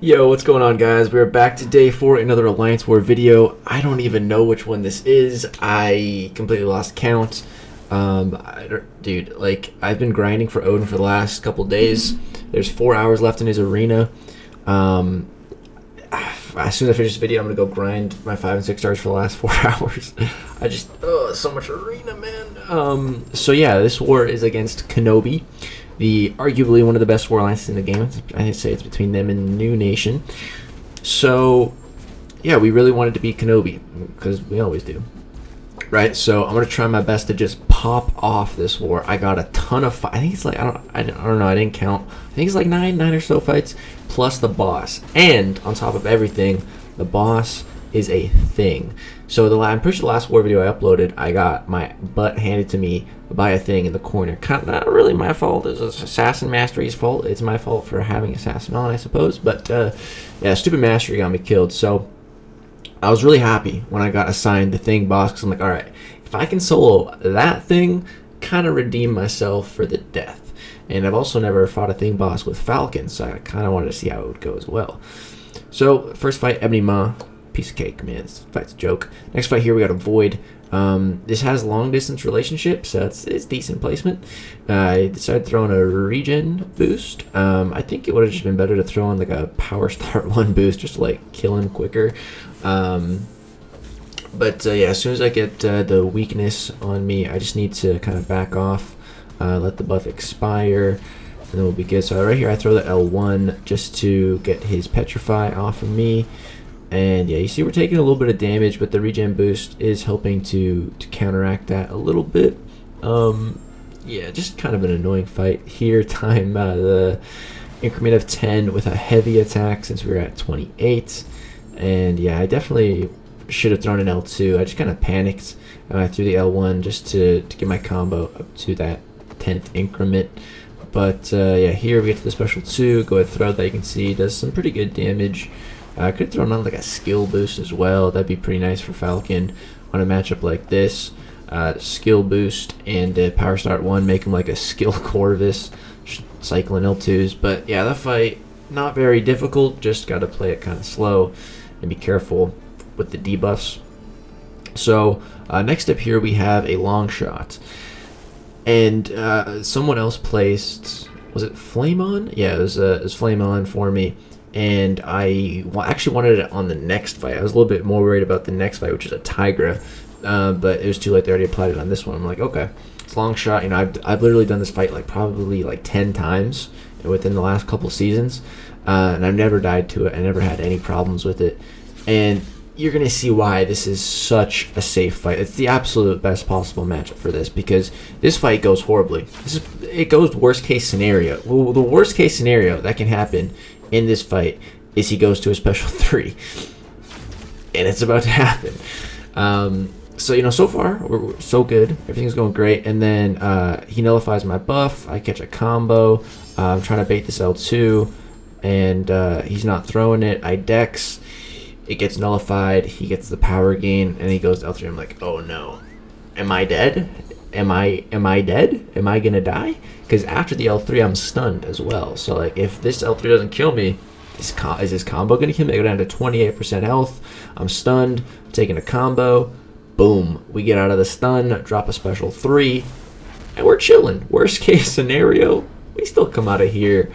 Yo, what's going on, guys? We're back today for another Alliance War video. I don't even know which one this is. I completely lost count. Dude, like, I've been grinding for Odin for the last couple days. There's 4 hours left in his arena. As soon as I finish this video, I'm gonna go grind my 5 and 6 stars for the last 4 hours. So much arena, man. So yeah, this war is against KenOB, the arguably one of the best war alliances in the game. I'd say it's between them and New Nation. So yeah, we really wanted to beat KenOB because we always do, right? So I'm gonna try my best to just pop off this war. I got a ton of I think it's like I don't know. I didn't count. I think it's like nine or so fights plus the boss. And on top of everything, the boss is a thing. So I'm pretty sure the last war video I uploaded, I got my butt handed to me by a thing in the corner. Kind of not really my fault. It's Assassin Mastery's fault. It's my fault for having Assassin on, I suppose. But yeah, stupid Mastery got me killed. So I was really happy when I got assigned the thing boss, because I'm like, all right, if I can solo that thing, kind of redeem myself for the death. And I've also never fought a thing boss with Falcon, so I kind of wanted to see how it would go as well. So first fight, Ebony Maw. Piece of cake, man. This fight's a joke. Next fight here, we got a Void. This has long distance relationship, so it's decent placement. I decided throwing a regen boost. I think it would have just been better to throw in like a power start 1 boost just to like kill him quicker. But yeah, as soon as I get the weakness on me, I just need to kind of back off, let the buff expire, and then we'll be good. So right here, I throw the L1 just to get his petrify off of me. And yeah, you see we're taking a little bit of damage, but the regen boost is helping to counteract that a little bit. Yeah, just kind of an annoying fight here. Time the increment of 10 with a heavy attack since we were at 28. And yeah, I definitely should have thrown an L2. I just kind of panicked. I threw the L1 just to get my combo up to that 10th increment. But yeah, here we get to the special 2. Go ahead, throw that. You can see does some pretty good damage. I could have thrown on like a skill boost as well. That'd be pretty nice for Falcon on a matchup like this. Skill boost and power start 1, make him like a skill Corvus, cycling L2s. But yeah, that fight, not very difficult. Just got to play it kind of slow and be careful with the debuffs. So next up here, we have a long shot. And someone else placed, was it Flame On? Yeah, it was Flame On for me. And I actually wanted it on the next fight. I was a little bit more worried about the next fight, which is a Tigra, but it was too late. They already applied it on this one. I'm like, okay, it's a long shot. You know, I've literally done this fight like probably like 10 times within the last couple seasons, and I've never died to it. I never had any problems with it, and you're gonna see why this is such a safe fight. It's the absolute best possible matchup for this, because this fight goes horribly. It goes worst case scenario. Well, the worst case scenario that can happen in this fight is he goes to a special 3, and it's about to happen. So you know, so far we're so good, everything's going great, and then he nullifies my buff. I catch a combo. I'm trying to bait this L2, and he's not throwing it. I dex, it gets nullified, he gets the power gain, and he goes to L3. I'm like, oh no, am I dead? Am I dead? Am I gonna die? Because after the L3, I'm stunned as well. So like, if this L3 doesn't kill me, is this combo gonna kill me? I go down to 28% health. I'm stunned. I'm taking a combo. Boom. We get out of the stun. Drop a special 3, and we're chilling. Worst case scenario, we still come out of here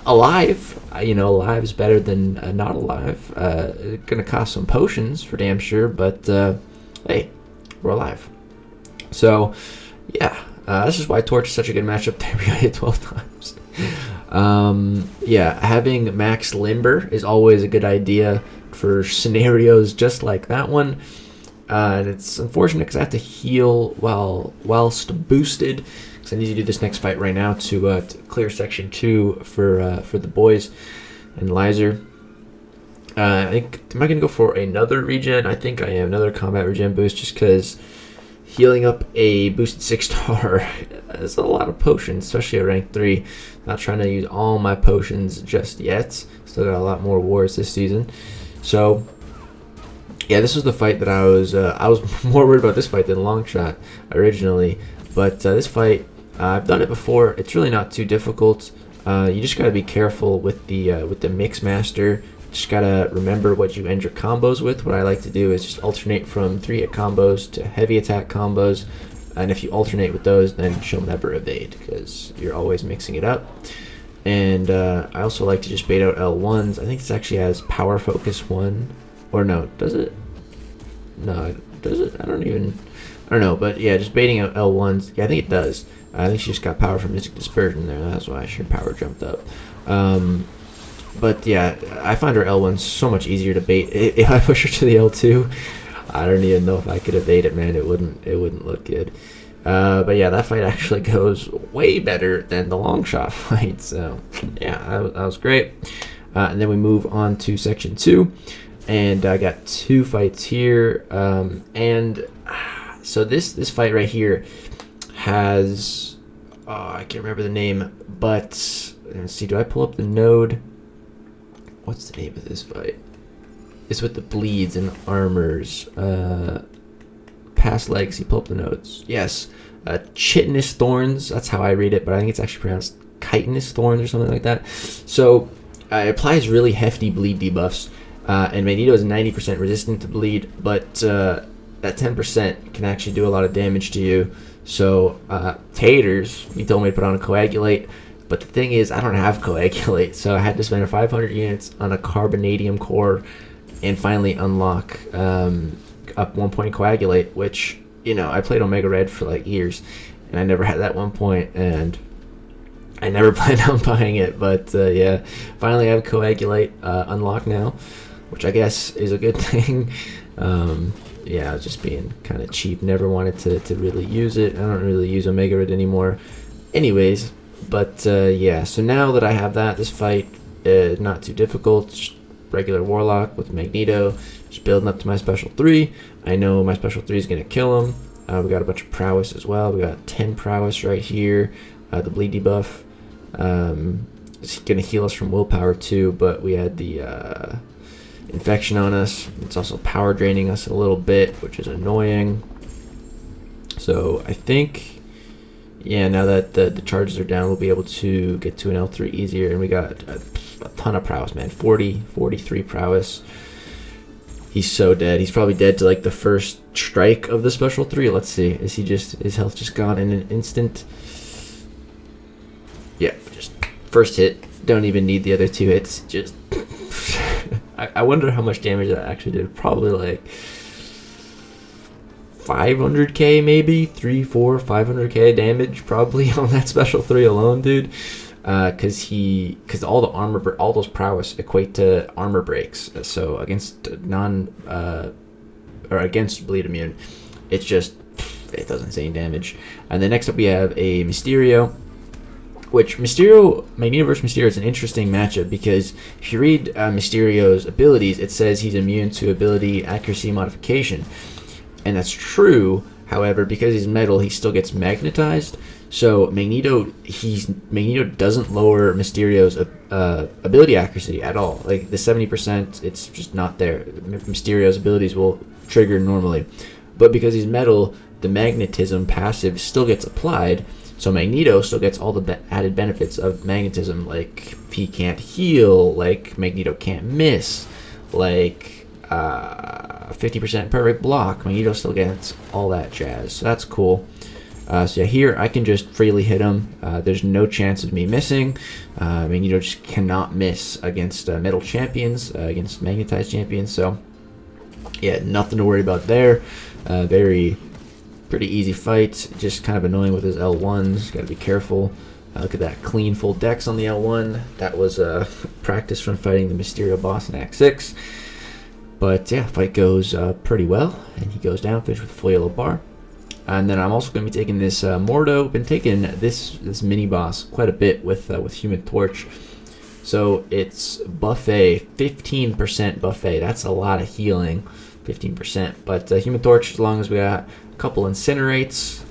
alive. You know, alive is better than not alive. Gonna cost some potions for damn sure, but hey, we're alive. So yeah, this is why Torch is such a good matchup. There we go, hit 12 times. Yeah, having max limber is always a good idea for scenarios just like that one. And it's unfortunate because I have to heal whilst boosted, because I need to do this next fight right now to clear section 2 for the boys and Lizer. I think, am I gonna go for another regen? I think I am, another combat regen boost, just because healing up a boosted 6-star is a lot of potions, especially at rank 3. Not trying to use all my potions just yet. Still got a lot more wars this season. So yeah, this was the fight that I was more worried about this fight than long shot originally. But this fight, I've done it before. It's really not too difficult. You just gotta be careful with the mix master. Just gotta remember what you end your combos with. What I like to do is just alternate from 3-hit combos to heavy attack combos, and if you alternate with those, then she'll never evade because you're always mixing it up. And I also like to just bait out L1s. I think this actually has power focus 1, or no, does it? No, does it? I don't know, but yeah, just baiting out L1s. Yeah, I think it does. I think she just got power from Mystic Dispersion there. That's why her power jumped up. But yeah, I find her L1 so much easier to bait. If I push her to the L2, I don't even know if I could evade it, man. It wouldn't look good. But yeah, that fight actually goes way better than the long shot fight. So yeah, that was great. And then we move on to section 2, and I got 2 fights here. And so this fight right here has I can't remember the name, but let's see. Do I pull up the node? What's the name of this fight? It's with the bleeds and armors. Past Lagacy. Pull up the nodes. Yes. Chitinous Thorns. That's how I read it, but I think it's actually pronounced chitinous Thorns or something like that. So it applies really hefty bleed debuffs. And Magneto is 90% resistant to bleed, but that 10% can actually do a lot of damage to you. So taters, he told me to put on a Coagulate. But the thing is, I don't have Coagulate, so I had to spend 500 units on a Carbonadium core and finally unlock up 1 point Coagulate, which, you know, I played Omega Red for like years, and I never had that 1 point, and I never planned on buying it. But yeah, finally I have Coagulate unlocked now, which I guess is a good thing. Yeah, I was just being kind of cheap, never wanted to really use it. I don't really use Omega Red anymore. Anyways. But yeah, so now that I have that, this fight not too difficult. Just regular Warlock with Magneto, just building up to my special 3. I know my special 3 is going to kill him. We got a bunch of prowess as well. We got 10 prowess right here. The bleed debuff. It's going to heal us from willpower too, but we had the infection on us. It's also power draining us a little bit, which is annoying. So I think... yeah, now that the charges are down, we'll be able to get to an L3 easier. And we got a ton of prowess, man. 43 prowess. He's so dead. He's probably dead to like the first strike of the special 3. Let's see. Is his health just gone in an instant? Yeah, just first hit. Don't even need the other 2 hits. Just I wonder how much damage that actually did. Probably like 500k, maybe 500k damage probably on that special 3 alone, dude. Because all the armor, all those prowess equate to armor breaks. So against or against bleed immune, it does insane damage. And then next up we have a Mysterio, which Magneto versus Mysterio is an interesting matchup because if you read Mysterio's abilities, it says he's immune to ability accuracy modification. And that's true, however, because he's metal, he still gets magnetized. So Magneto doesn't lower Mysterio's ability accuracy at all. Like the 70%, it's just not there. Mysterio's abilities will trigger normally. But because he's metal, the magnetism passive still gets applied. So Magneto still gets all the added benefits of magnetism. Like he can't heal, like Magneto can't miss, like... 50% perfect block. Magneto still gets all that jazz, so that's cool. So yeah, here I can just freely hit him. There's no chance of me missing. Magneto just cannot miss against metal champions, against magnetized champions. So yeah, nothing to worry about there. Pretty easy fight. Just kind of annoying with his L1s. Got to be careful. Look at that clean full dex on the L1. That was practice from fighting the Mysterio boss in Act 6. But yeah, fight goes pretty well, and he goes down, finished with a full yellow bar. And then I'm also going to be taking this Mordo. Been taking this mini boss quite a bit with Human Torch. So it's buffet, 15% buffet. That's a lot of healing, 15%. But Human Torch, as long as we got a couple incinerates,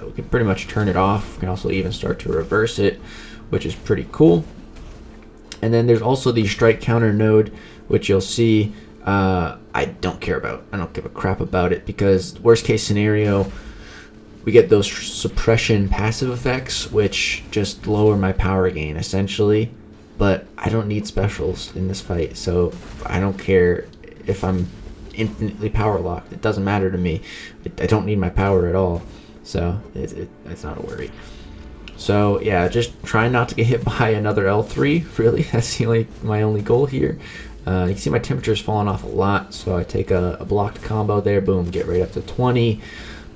we can pretty much turn it off. We can also even start to reverse it, which is pretty cool. And then there's also the strike counter node, which you'll see. I don't care about. I don't give a crap about it because worst case scenario, we get those suppression passive effects, which just lower my power gain essentially. But I don't need specials in this fight, so I don't care if I'm infinitely power locked. It doesn't matter to me. I don't need my power at all, so it's not a worry. So yeah, just try not to get hit by another L3. Really, that's my only goal here. You can see my temperature is falling off a lot, so I take a blocked combo there. Boom, get right up to 20.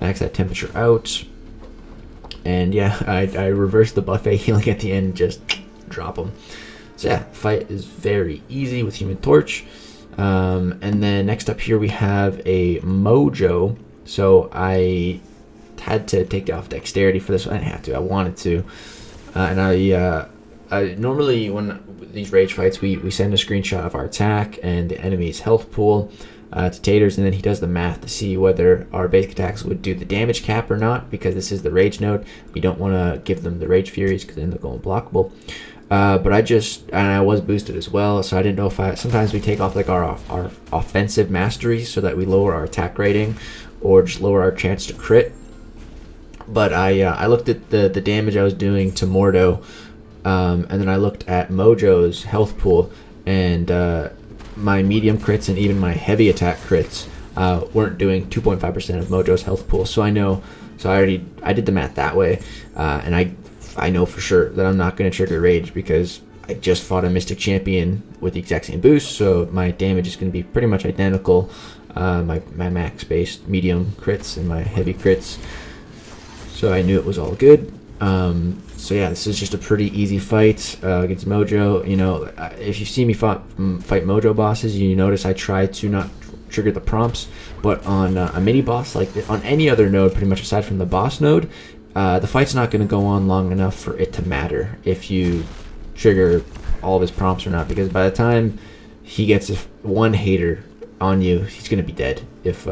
Max that temperature out, and yeah, I reverse the buffet healing at the end. Just drop them. So yeah, fight is very easy with Human Torch. And then next up here we have a Mojo. So I had to take off dexterity for this one. I didn't have to, I wanted to. And I normally, when these rage fights, we send a screenshot of our attack and the enemy's health pool to Taters, and then he does the math to see whether our basic attacks would do the damage cap or not, because this is the rage node. We don't want to give them the rage furies because then they'll go unblockable. But I was boosted as well, so I didn't know if sometimes we take off like our offensive mastery so that we lower our attack rating or just lower our chance to crit. But I looked at the damage I was doing to Mordo, and then I looked at Mojo's health pool, and my medium crits and even my heavy attack crits weren't doing 2.5% of Mojo's health pool. So I know, I did the math that way, and I know for sure that I'm not going to trigger rage because I just fought a Mystic Champion with the exact same boost, so my damage is going to be pretty much identical. My max based medium crits and my heavy crits, so I knew it was all good. So yeah, this is just a pretty easy fight against Mojo. You know, if you see me fight Mojo bosses, you notice I try to not trigger the prompts, but on a mini boss, like on any other node pretty much aside from the boss node, the fight's not going to go on long enough for it to matter if you trigger all of his prompts or not, because by the time he gets one hater on you, he's going to be dead. If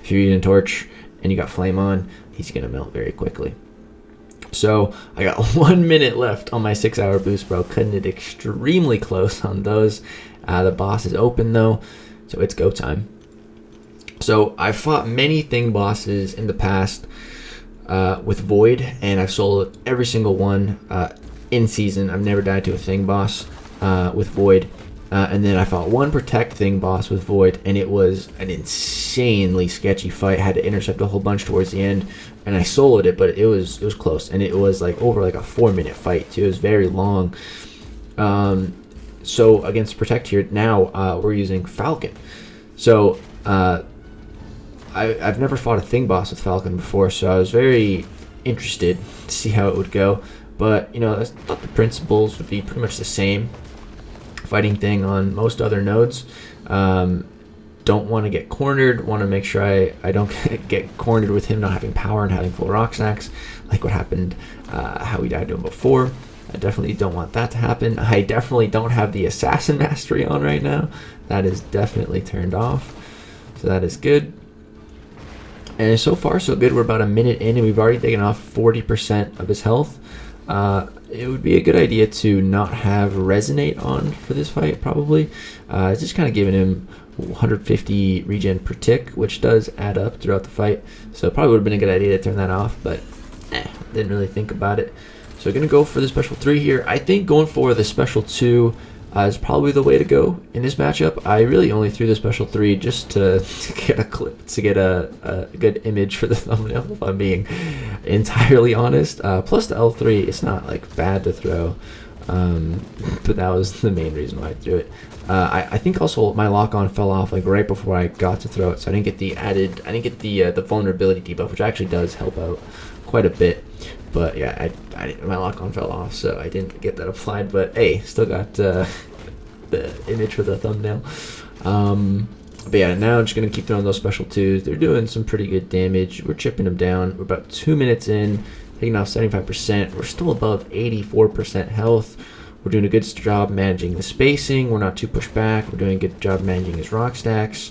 you're using Torch and you got Flame on, he's going to melt very quickly. So I got 1 minute left on my 6-hour boost, bro. Cutting it extremely close on those. The boss is open though, so it's go time. So I've fought many thing bosses in the past with Void, and I've sold every single one in season. I've never died to a thing boss with Void. And then I fought one Protect thing boss with Void, and it was an insanely sketchy fight. I had to intercept a whole bunch towards the end, and I soloed it, but it was close, and it was like over like a 4-minute fight too. It was very long. So against Protect here now, we're using Falcon. So I've never fought a thing boss with Falcon before, so I was very interested to see how it would go. But you know, I thought the principles would be pretty much the same. Fighting thing on most other nodes. Don't want to get cornered. Want to make sure I don't get cornered with him not having power and having full rock snacks, like what happened, how we died to him before. I definitely don't want that to happen. I definitely don't have the assassin mastery on right now. That is definitely turned off, so that is good. And so far so good. We're about a minute in and we've already taken off 40% of his health. It would be a good idea to not have Resonate on for this fight, probably. It's just kind of giving him 150 regen per tick, which does add up throughout the fight. So it probably would have been a good idea to turn that off, but didn't really think about it. So we're going to go for the special 3 here. I think going for the special 2 is probably the way to go in this matchup. I really only threw the special 3 just to get a clip, to get a good image for the thumbnail, if I'm being entirely honest. Plus the L3, it's not like bad to throw, but that was the main reason why I threw it. I think also my lock-on fell off like right before I got to throw it, so I didn't get the vulnerability debuff, which actually does help out quite a bit. But yeah, my lock-on fell off, so I didn't get that applied. But hey, still got the image for the thumbnail. But yeah, now I'm just going to keep throwing those special 2s. They're doing some pretty good damage. We're chipping them down. We're about 2 minutes in, taking off 75%. We're still above 84% health. We're doing a good job managing the spacing. We're not too pushed back. We're doing a good job managing his rock stacks.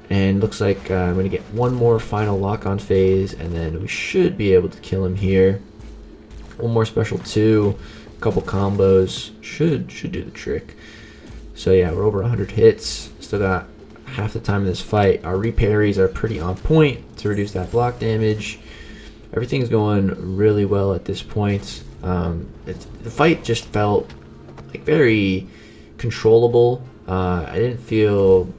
And looks like I'm going to get one more final lock-on phase, and then we should be able to kill him here. One more special 2, a couple combos should do the trick. So yeah, we're over 100 hits. Still got half the time in this fight. Our reparries are pretty on point to reduce that block damage. everything's going really well at this point. The fight just felt like very controllable. I didn't feel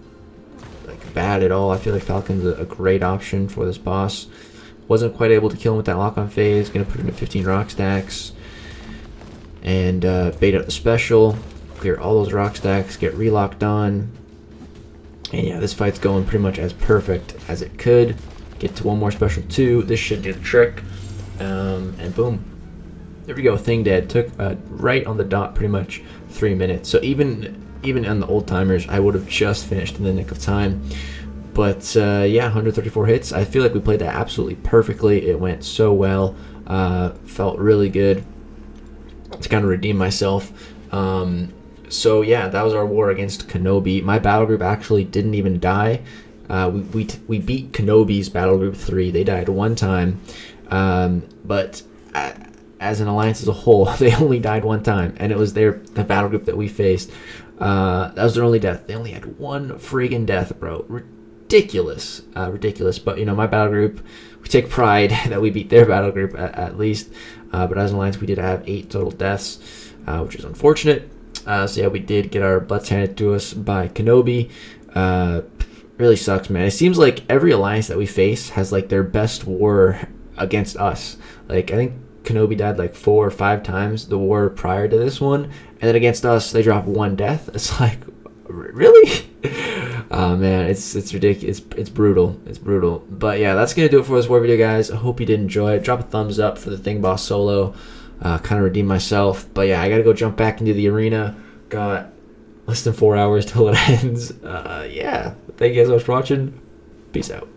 like bad at all. I feel like Falcon's a great option for this boss. Wasn't quite able to kill him with that lock-on phase. Gonna put him at 15 rock stacks and bait out the special, clear all those rock stacks, get relock done, and yeah, this fight's going pretty much as perfect as it could. Get to one more special 2. This should do the trick, and boom, there we go. Thing dead. Took right on the dot, pretty much 3 minutes. So even on the old timers, I would have just finished in the nick of time. But yeah, 134 hits. I feel like we played that absolutely perfectly. It went so well. Felt really good to kind of redeem myself. So yeah, that was our war against KenOB. My battle group actually didn't even die. We beat KenOB's battle group 3. They died one time, but as an alliance as a whole, they only died one time, and it was the battle group that we faced. That was their only death. They only had one friggin' death, bro. Ridiculous. But you know, my battle group, we take pride that we beat their battle group at least. But as an alliance, we did have 8 total deaths, which is unfortunate. So yeah, we did get our butts handed to us by KenOB. Really sucks, man. It seems like every alliance that we face has like their best war against us. Like, I think KenOB died like 4 or 5 times the war prior to this one, and then against us they drop 1 death. It's like, really? Oh man, it's ridiculous. It's brutal. It's brutal. But yeah, that's gonna do it for this war video, guys. I hope you did enjoy it. Drop a thumbs up for the Thing Boss solo. Kind of redeem myself. But yeah, I gotta go jump back into the arena. Got less than 4 hours till it ends. Yeah, thank you guys so much for watching. Peace out.